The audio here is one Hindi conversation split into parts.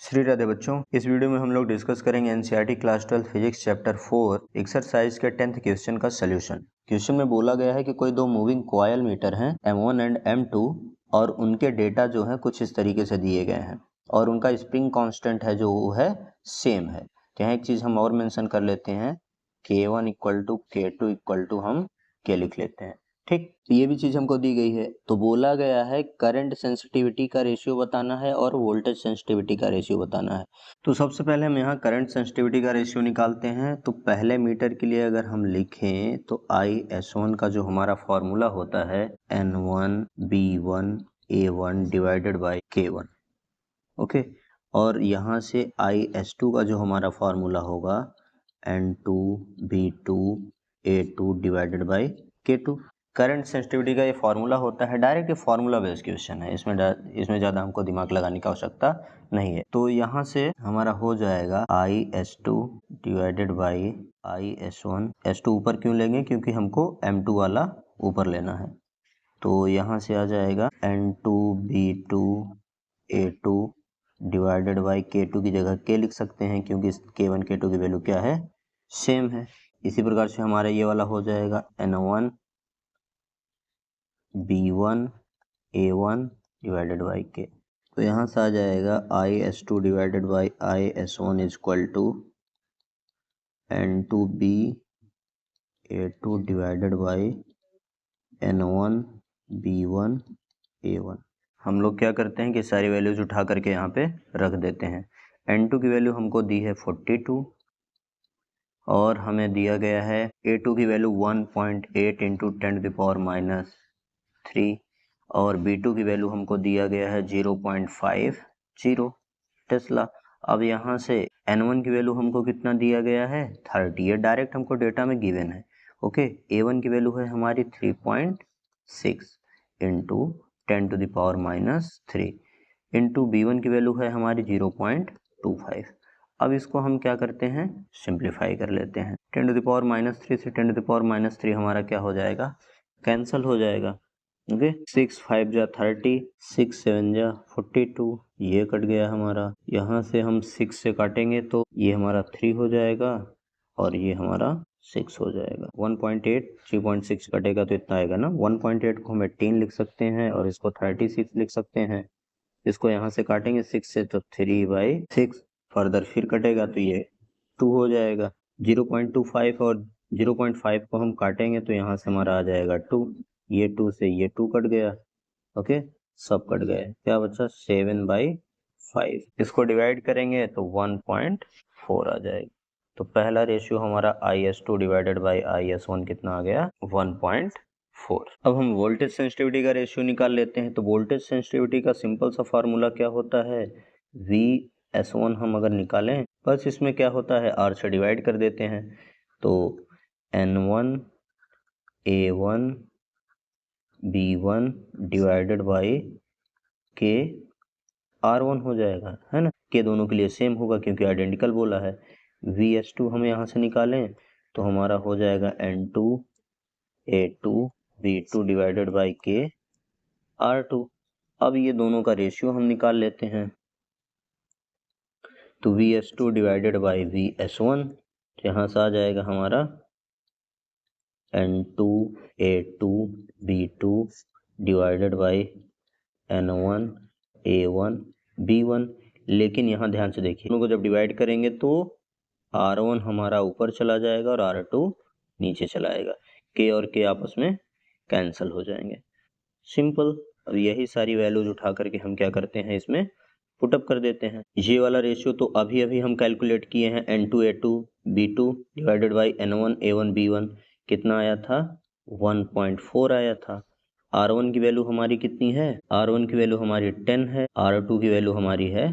श्री राधे बच्चों, इस वीडियो में हम लोग डिस्कस करेंगे NCERT class 12 physics chapter 4 exercise के 10th क्वेश्चन का सॉल्यूशन। क्वेश्चन में बोला गया है कि कोई दो मूविंग कॉइल मीटर हैं M1 एंड M2 और उनके डेटा जो है कुछ इस तरीके से दिए गए हैं और उनका स्प्रिंग कांस्टेंट है जो वो है सेम है। तो यहाँ एक चीज हम और मेंशन कर लेते हैं, K1 equal to K2 equal to हम K लिख लेते हैं। ठीक, तो ये भी चीज हमको दी गई है। तो बोला गया है करंट सेंसिटिविटी का रेशियो बताना है और वोल्टेज सेंसिटिविटी का रेशियो बताना है। तो सबसे पहले हम यहाँ करंट सेंसिटिविटी का रेशियो निकालते हैं। तो पहले मीटर के लिए अगर हम लिखें तो IS1 का जो हमारा फॉर्मूला होता है N1 B1 A1 divided by K1। Okay, और यहाँ से IS2 का जो हमारा फॉर्मूला होगा N2 B2 A2 divided by K2। Current sensitivity का ये फॉर्मूला होता है, डायरेक्ट ये फॉर्मूला बेस्ड क्वेश्चन है, इसमें ज़्यादा हमको दिमाग लगाने की आवश्यकता नहीं है। तो यहाँ से हमारा हो जाएगा IS2 divided by IS1। S2 ऊपर क्यों लेंगे, क्योंकि हमको M2 वाला ऊपर लेना है। तो यहाँ से आ जाएगा N2 B2 A2 divided by K2 की जगह K लिख सकते हैं क्योंकि K1 K2 की वैल्यू क्या है, सेम है। इसी प्रकार से हमारा ये वाला हो जाएगा N1 B1 A1 divided by K। तो यहाँ से आ जाएगा IS2 divided by IS1 is equal to N2B A2 divided by N1 B1 A1। हम लोग क्या करते हैं कि सारी वैल्यूज उठा करके यहाँ पे रख देते हैं। N2 की वैल्यू हमको दी है 42 और हमें दिया गया है A2 की वैल्यू 1.8 इंटू 10⁻³ और B2 की वैल्यू हमको दिया गया है 0.50 टेस्ला। अब यहाँ से N1 की वैल्यू हमको कितना दिया गया है 30, ये डायरेक्ट हमको डेटा में गिवन है। ओके, A1 की वैल्यू है हमारी 3.6 इंटू 10⁻³ इंटू B1 की वैल्यू है हमारी 0.25। अब इसको हम क्या करते हैं, सिंप्लीफाई कर लेते हैं। 10⁻³ से 10⁻³ हमारा क्या हो जाएगा, कैंसल हो जाएगा। ओके, 6 5 जा 30, 6 7 जा 42, ये कट गया हमारा। यहाँ से हम 6 से काटेंगे तो ये हमारा 3 हो जाएगा और ये हमारा 6 हो जाएगा। 1.8 3.6 कटेगा तो इतना आएगा ना। 1.8 को हम 18 लिख सकते हैं और इसको 36 लिख सकते हैं। इसको यहाँ से काटेंगे 6 से तो 3/6, फर्दर फिर कटेगा तो ये 2 हो जाएगा। 0.25 और 0.5 को हम काटेंगे तो यहाँ से हमारा आ जाएगा 2, ये 2 से ये 2 कट गया। ओके, सब कट गए, क्या बचा 7/5। इसको डिवाइड करेंगे तो 1.4 आ जाएगा। तो पहला रेशियो हमारा IS2 डिवाइडेड बाई IS1 कितना आ गया, 1.4। अब हम वोल्टेज सेंसिटिविटी का रेशियो निकाल लेते हैं। तो वोल्टेज सेंसिटिविटी का सिंपल सा फार्मूला क्या होता है, VS1 हम अगर निकालें, बस इसमें क्या होता है R से डिवाइड कर देते हैं। तो N1 A1 B1 divided by K R1 हो जाएगा, है ना। K दोनों के लिए सेम होगा क्योंकि आइडेंटिकल बोला है। VS2 हम यहाँ से निकालें तो हमारा हो जाएगा N2 A2 B2 divided by K R2। अब ये दोनों का रेशियो हम निकाल लेते हैं। तो VS2 डिवाइडेड बाई VS1, यहाँ से आ जाएगा हमारा N2 A2 B2 divided by N1 A1 B1। लेकिन यहाँ ध्यान से देखिए, दोनों को जब डिवाइड करेंगे तो R1 हमारा ऊपर चला जाएगा और R2 नीचे चला आएगा। K और K आपस में कैंसल हो जाएंगे, सिंपल। अब यही सारी वैल्यूज उठा करके हम क्या करते हैं, इसमें पुटअप कर देते हैं। ये वाला रेशियो तो अभी अभी हम कैलकुलेट किए हैं, N2 A2 B2 divided by N1 A1 B1 कितना आया था, 1.4 आया था। R1 की वैल्यू हमारी कितनी है, R1 की वैल्यू हमारी 10 है, R2 की वैल्यू हमारी है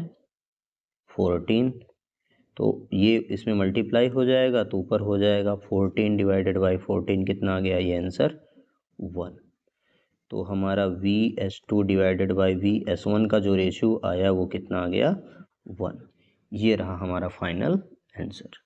14। तो ये इसमें मल्टीप्लाई हो जाएगा तो ऊपर हो जाएगा 14 डिवाइडेड बाई 14 कितना आ गया, ये आंसर 1। तो हमारा VS2 डिवाइडेड बाई VS1 का जो रेशियो आया वो कितना आ गया, 1। ये रहा हमारा फाइनल आंसर।